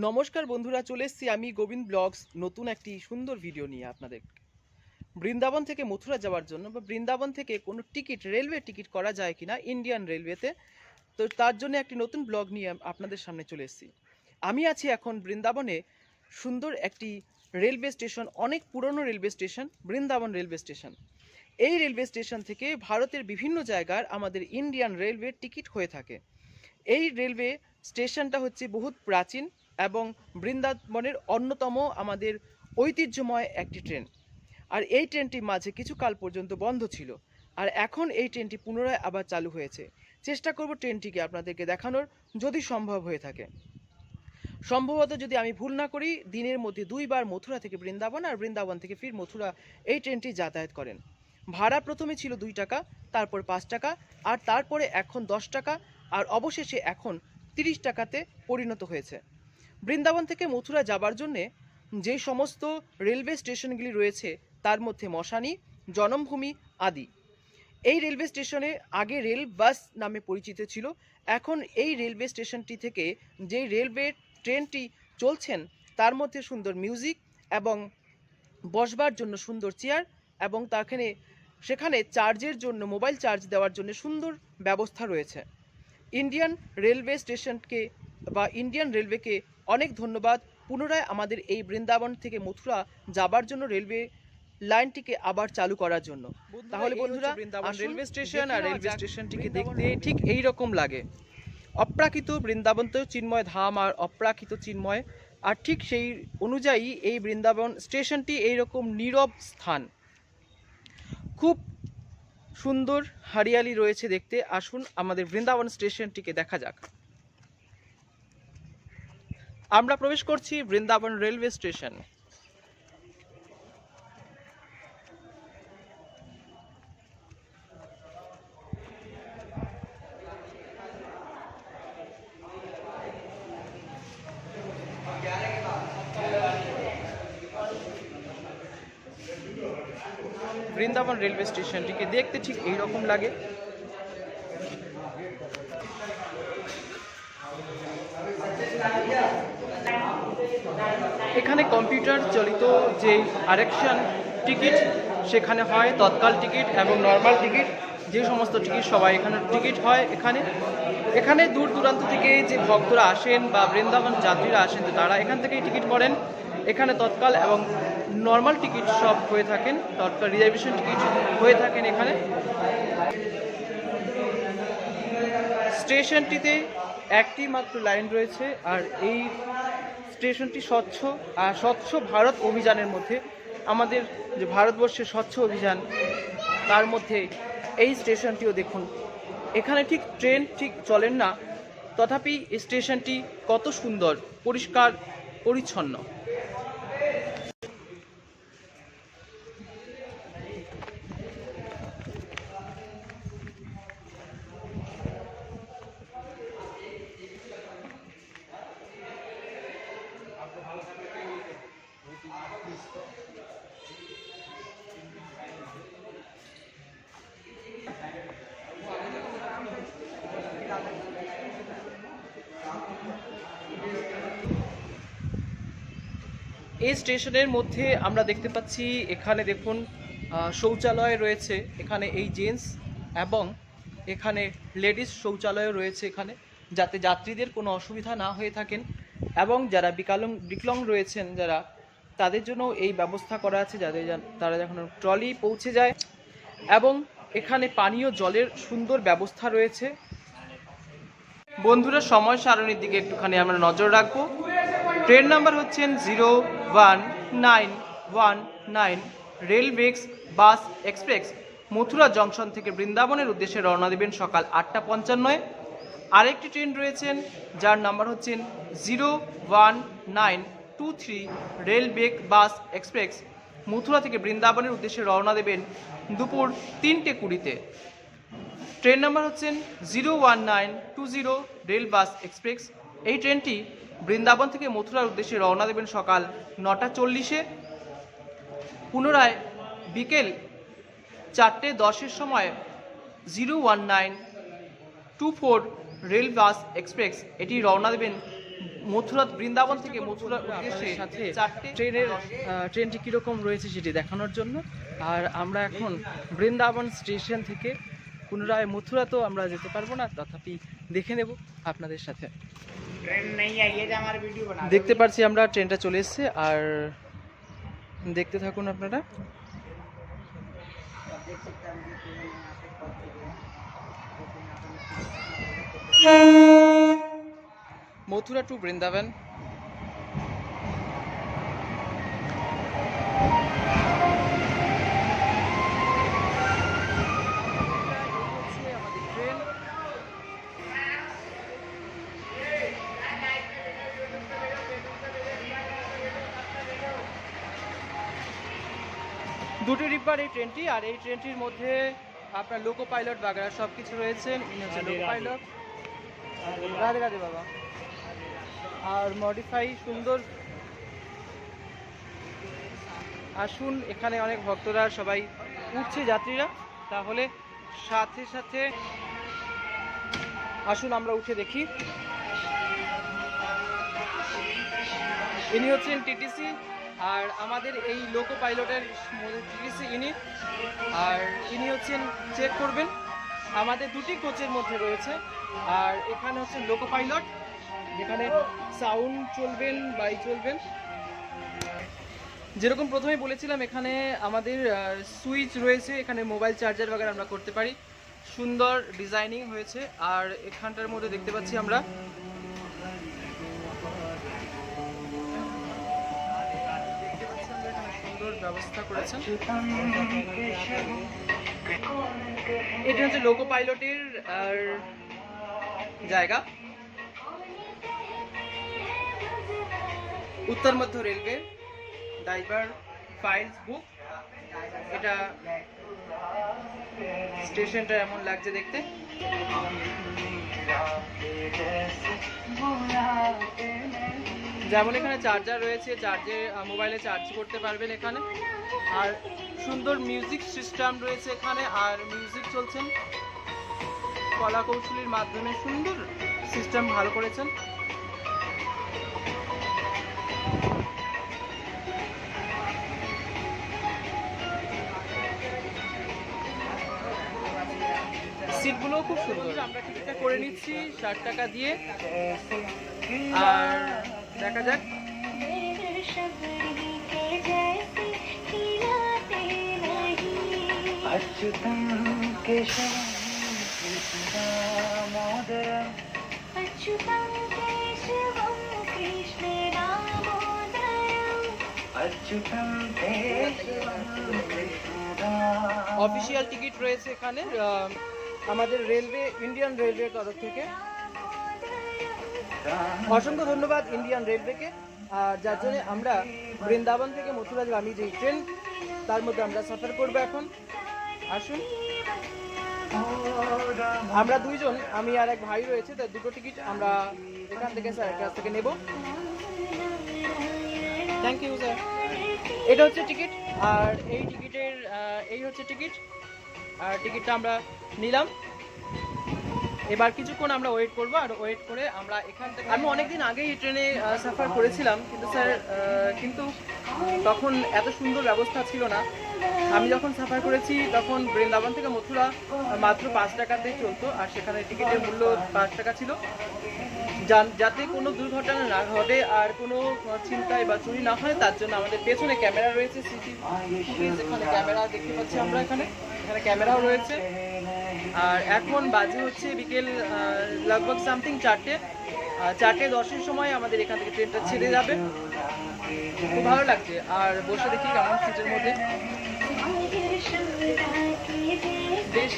নমস্কার বন্ধুরা, চলে এসেছি আমি গোবিন্দ ব্লগস নতুন একটি সুন্দর ভিডিও নিয়ে আপনাদের। বৃন্দাবন থেকে মথুরা যাওয়ার জন্য বা বৃন্দাবন থেকে কোনো টিকিট, রেলওয়ে টিকিট করা যায় কিনা ইন্ডিয়ান রেলওয়েতে, তো তার জন্য একটি নতুন ব্লগ নিয়ে আপনাদের সামনে চলে এসেছি। আমি আছি এখন বৃন্দাবনে সুন্দর একটি রেলওয়ে স্টেশন, অনেক পুরনো railway station, Vrindavan railway station. এই রেলওয়ে স্টেশন থেকে ভারতের বিভিন্ন জায়গার আমাদের ইন্ডিয়ান রেলওয়ে টিকিট হয়ে থাকে। এই রেলওয়ে স্টেশনটা হচ্ছে বহুত প্রাচীন এবং বৃন্দাবনের অন্যতম আমাদের ঐতিহ্যময় একটি ট্রেন। আর এই ট্রেনটি মাঝে কিছু কাল পর্যন্ত বন্ধ ছিল, আর এখন এই ট্রেনটি পুনরায় আবার চালু হয়েছে। চেষ্টা করব ট্রেনটিকে আপনাদেরকে দেখানোর, যদি সম্ভব হয়ে থাকে। সম্ভবত যদি আমি ভুল না করি, দিনের মধ্যে 2 বার মথুরা থেকে বৃন্দাবন আর বৃন্দাবন থেকে ফির মথুরা এই ট্রেনটি যাতায়াত করেন। ভাড়া প্রথমে ছিল 2 টাকা, তারপর 5 টাকা, আর তারপরে এখন 10 টাকা, আর অবশেষে এখন 30 টাকাতে পরিণত হয়েছে। বৃন্দাবন থেকে মথুরা যাবার জন্যে যে সমস্ত রেলওয়ে স্টেশনগুলি রয়েছে তার মধ্যে মশানি, জনমভূমি আদি। এই রেলওয়ে স্টেশনে আগে রেল বাস নামে পরিচিত ছিল। এখন এই রেলওয়ে স্টেশনটি থেকে যে রেলওয়ে ট্রেনটি চলছেন তার মধ্যে সুন্দর মিউজিক এবং বসবার জন্য সুন্দর চেয়ার, এবং সেখানে চার্জের জন্য, মোবাইল চার্জ দেওয়ার জন্য সুন্দর ব্যবস্থা রয়েছে। ইন্ডিয়ান রেলওয়ে স্টেশনকে বা ইন্ডিয়ান রেলওয়েকে অনেক ধন্যবাদ পুনরায় আমাদের এই বৃন্দাবন থেকে মথুরা যাবার জন্য রেলওয়ে লাইনটিকে আবার চালু করার জন্য। তাহলে বন্ধুরা, বৃন্দাবন রেলওয়ে স্টেশন আর রেলওয়ে স্টেশনটিকে দেখতে ঠিক এই রকম লাগে। অপ্রাকৃত বৃন্দাবন তো চিন্ময় ধাম, আর অপ্রাকৃত চিন্ময়, আর ঠিক সেই অনুযায়ী এই বৃন্দাবন স্টেশনটি এইরকম নীরব স্থান, খুব সুন্দর হরিয়ালি রয়েছে দেখতে। আসুন আমাদের বৃন্দাবন স্টেশনটিকে দেখা যাক। আমরা প্রবেশ করছি Vrindavan railway station. Vrindavan railway স্টেশনটিকে দেখতে ঠিক এই রকম লাগে। এখানে কম্পিউটার চালিত যে আরেকশন টিকিট সেখানে হয়, তৎকাল টিকিট এবং নর্মাল টিকিট, যে সমস্ত টিকিট সবাই এখানে টিকিট হয়। এখানে দূর দূরান্ত থেকে যে ভক্তরা আসেন বা বৃন্দাবন যাত্রীরা আসেন, তো তারা এখান থেকেই টিকিট করেন। এখানে তৎকাল এবং নর্মাল টিকিট সব হয়ে থাকেন, তৎকাল রিজার্ভেশন টিকিট হয়ে থাকেন এখানে। স্টেশনটিতে একটি মাত্র লাইন রয়েছে, আর এই স্টেশনটি স্বচ্ছ ভারত অভিযানের মধ্যে, আমাদের যে ভারতবর্ষের স্বচ্ছ অভিযান তার মধ্যে এই স্টেশনটিও দেখুন। এখানে ঠিক ট্রেন ঠিক চলেন না, তথাপি স্টেশনটি কত সুন্দর, পরিষ্কার পরিচ্ছন্ন। এই স্টেশনের মধ্যে আমরা দেখতে পাচ্ছি, এখানে দেখুন শৌচালয় রয়েছে, এখানে এই জেন্টস এবং এখানে লেডিস শৌচালয় রয়েছে এখানে, যাতে যাত্রীদের কোনো অসুবিধা না হয়ে থাকেন, এবং যারা বিকলাঙ্গ রয়েছেন যারা, তাদের জন্য এই ব্যবস্থা করা আছে, তারা যখন ট্রলি পৌঁছে যায়। এবং এখানে পানীয় জলের সুন্দর ব্যবস্থা রয়েছে। বন্ধুরা, সময় সারণীর দিকে একটুখানি আমরা নজর রাখবো। ট্রেন নাম্বার হচ্ছেন 01919 রেলওয়েক্স বাস এক্সপ্রেস মথুরা জংশন থেকে বৃন্দাবনের উদ্দেশ্যে রওনা দেবেন সকাল 8:55। আরেকটি ট্রেন রয়েছেন যার নাম্বার হচ্ছেন 01923 রেলওয়েক বাস এক্সপ্রেস মথুরা থেকে বৃন্দাবনের উদ্দেশ্যে রওনা দেবেন দুপুর 3:20-তে। ট্রেন নাম্বার হচ্ছেন 01920 রেল বাস এক্সপ্রেস। এই ট্রেনটি বৃন্দাবন থেকে মথুরার উদ্দেশ্যে রওনা দেবেন সকাল 9:40-এ। পুনরায় বিকেল 4:10-এর সময় 01924 রেল বাস এক্সপ্রেস এটি রওনা দেবেন মথুরা বৃন্দাবন থেকে মথুরার উদ্দেশ্যে সাথে চারটে ট্রেনটি কীরকম রয়েছে সেটি দেখানোর জন্য। আর আমরা এখন বৃন্দাবন স্টেশন থেকে পুনরায় মথুরা তো আমরা যেতে পারবো না, তথাপি দেখে নেব আপনাদের সাথে। দেখতে পাচ্ছি আমরা ট্রেনটা চলে এসেছে, আর দেখতে থাকুন আপনারা। মথুরা টু বৃন্দাবন। দুটো ডিব্বার এই ট্রেনটি, আর এই ট্রেনটির মধ্যে আপনার লোকো পাইলট বাগেরা সব কিছু রয়েছে। লোকো পাইলট, রাধে রাধে বাবা, আর মডিফাই সুন্দর। আসুন, এখানে অনেক ভক্তরা সবাই উঠছে যাত্রীরা, তাহলে সাথে সাথে আসুন আমরা উঠে দেখি। ইনি হচ্ছেন টিটিসি, আর আমাদের এই লোকো পাইলটের টিটিসি ইনি, আর ইনি হচ্ছেন চেক করবেন। আমাদের দুটি কোচের মধ্যে রয়েছে, আর এখানে হচ্ছে লোকো পাইলট, যেখানে সাউন্ড চলবেন, বাই চলবেন। যেরকম প্রথমেই বলেছিলাম, এখানে আমাদের সুইচ রয়েছে, এখানে মোবাইল চার্জার বাগেরা আমরা করতে পারি। সুন্দর ডিজাইনিং হয়েছে, আর এখানটার মধ্যে দেখতে পাচ্ছি আমরা সুন্দর ব্যবস্থা করেছেন। এটা হচ্ছে লোকো পাইলটের জায়গা, উত্তর মধ্য রেলওয়ে ড্রাইভার ফাইলস বুক। এটা স্টেশনটা এমন লাগছে দেখতে। যেমন এখানে চার্জার রয়েছে, চার্জে মোবাইলে চার্জ করতে পারবেন এখানে, আর সুন্দর মিউজিক সিস্টেম রয়েছে এখানে, আর মিউজিক চলছেন কলা কৌশলীর মাধ্যমে। সুন্দর সিস্টেম ভালো করেছেন। সিটগুলো খুব সুন্দর। আমরা টিকিটটা করে নিচ্ছি 60 টাকা দিয়ে, আর দেখা যাক। অফিসিয়াল টিকিট রয়েছে এখানে আমাদের রেলওয়ে, ইন্ডিয়ান রেলওয়ের তরফ থেকে। অসংখ্য ধন্যবাদ ইন্ডিয়ান রেলওয়েকে, যার জন্য আমরা বৃন্দাবন থেকে মথুরাগামী যে ট্রেন, তার মধ্যে আমরা সফর করবো এখন। আসুন, আমরা দুইজন, আমি আর এক ভাই রয়েছে, তার দুটো টিকিট আমরা এখান থেকে স্যারের কাছ থেকে নেব। Thank you sir. এটা হচ্ছে টিকিট, আর এই টিকিটের এই হচ্ছে টিকিট, আর টিকিটটা আমরা নিলাম। এবার কিছুক্ষণ আমরা ওয়েট করবো, আর ওয়েট করে আমরা এখান থেকে, আমি অনেকদিন আগেই এই ট্রেনে সাফার করেছিলাম, কিন্তু স্যার কিন্তু তখন এত সুন্দর ব্যবস্থা ছিল না। আমি যখন সাফার করেছি তখন বৃন্দাবন থেকে মথুরা মাত্র 5 টাকাতেই চলতো, আর সেখানে টিকিটের মূল্য 5 টাকা ছিল। যাতে কোনো দুর্ঘটনা না ঘটে আর কোনো ছিনতাই বা চুরি না হয়, তার জন্য আমাদের পেছনে ক্যামেরা রয়েছে, এখানে ক্যামেরা দেখতে পাচ্ছি আমরা, এখানে ক্যামেরাও রয়েছে। আর এখন বাজে হচ্ছে বিকেল লগভগ সামথিং 4:10-এর সময় আমাদের এখান থেকে ট্রেনটা ছেড়ে যাবে। খুব ভালো লাগছে, আর বসে দেখি কেমন সিটের মধ্যে বেশ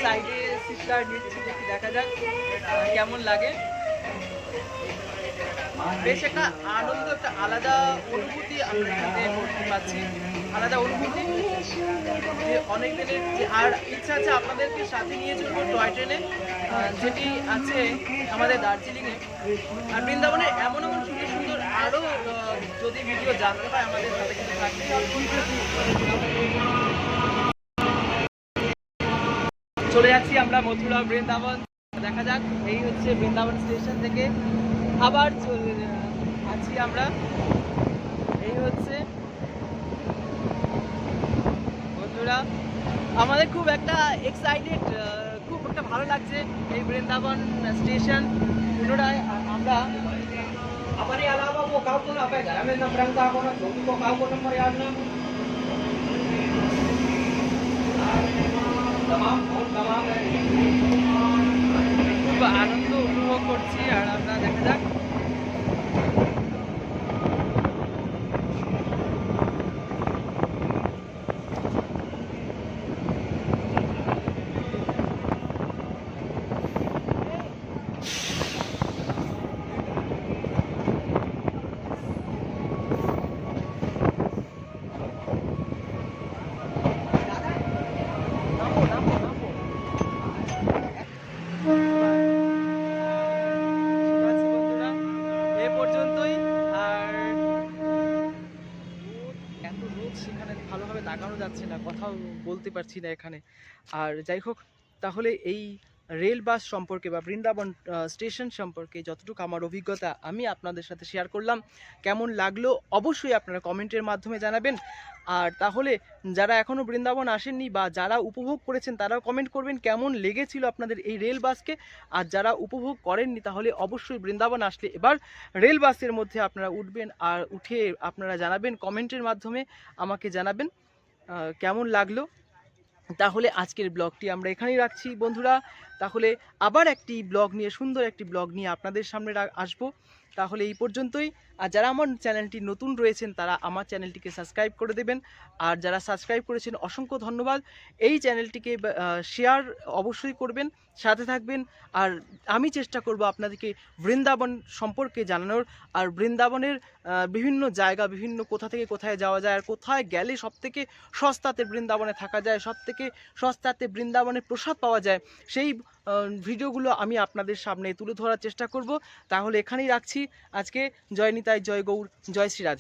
সাইডে সিটটা নিচ্ছি, দেখি দেখা যাক কেমন লাগে। বেশ একটা আনন্দ, একটা আলাদা অনুভূতি আমরা এখানে করতে পারছি, আলাদা অনুভূতি। যে অনেক দিনের আর ইচ্ছা আছে আপনাদেরকে সাথে নিয়ে চলবো টয় ট্রেনে, যেটি আছে আমাদের দার্জিলিংয়ে। আর বৃন্দাবনের এমন এমন সুন্দর সুন্দর আরও যদি ভিডিও জানতে হয় আমাদের সাথে কিন্তু থাকতেই হবে। চলে যাচ্ছি আমরা মথুরা বৃন্দাবন। দেখা যাক, এই হচ্ছে বৃন্দাবন স্টেশন থেকে আবার আছি আমরা। এই হচ্ছে বন্ধুরা, আমাদের খুব একটা এক্সাইটেড, খুব একটা ভালো লাগছে এই বৃন্দাবন স্টেশন পুনরায়। আমরা Apanya alam mo kau pun apa ya? Kami nak berangkat aku nak jogi kau kau pun nomor yang enam. Tamam, tamam. খুব আনন্দ উপভোগ করছি। আর আমরা দেখা যাক সেখানে ভালোভাবে তাকানো যাচ্ছে না, কথাও বলতে পারছি না এখানে। আর যাই হোক, তাহলে এই রেল বাস সম্পর্কে বা বৃন্দাবন স্টেশন সম্পর্কে যতটুকু আমার অভিজ্ঞতা আমি আপনাদের সাথে শেয়ার করলাম, কেমন লাগলো অবশ্যই আপনারা কমেন্টের মাধ্যমে জানাবেন। আর তাহলে যারা এখনও বৃন্দাবন আসেননি বা যারা উপভোগ করেছেন তারাও কমেন্ট করবেন কেমন লেগেছিল আপনাদের এই রেল বাসকে। আর যারা উপভোগ করেননি তাহলে অবশ্যই বৃন্দাবন আসলে এবার রেল বাসের মধ্যে আপনারা উঠবেন, আর উঠে আপনারা জানাবেন কমেন্টের মাধ্যমে, আমাকে জানাবেন কেমন লাগলো। তাহলে আজকের ব্লগটি আমরা এখানেই রাখছি বন্ধুরা। তাহলে আবার একটি ব্লগ নিয়ে, সুন্দর একটি ব্লগ নিয়ে আপনাদের সামনে আসবো। তাহলে এই পর্যন্তই। আর যারা আমার চ্যানেলটি নতুন রয়েছেন তারা আমার চ্যানেলটিকে সাবস্ক্রাইব করে দেবেন। আর যারা সাবস্ক্রাইব করেছেন অসংখ্য ধন্যবাদ। এই চ্যানেলটিকে শেয়ার অবশ্যই করবেন, সাথে থাকবেন। আর আমি চেষ্টা করব আপনাদেরকে বৃন্দাবন সম্পর্কে জানানোর, আর বৃন্দাবনের বিভিন্ন জায়গা, বিভিন্ন কোথা থেকে কোথায় যাওয়া যায়, আর কোথায় গেলে সবথেকে সস্তাতে বৃন্দাবনে থাকা যায়, সবথেকে সস্তাতে বৃন্দাবনে প্রসাদ পাওয়া যায়, সেই ভিডিওগুলো আমি আপনাদের সামনে তুলে ধরার চেষ্টা করব। তাহলে এখানেই রাখছি আজকে। জয় নিতাই, জয় গৌর, জয় শ্রী রাধে।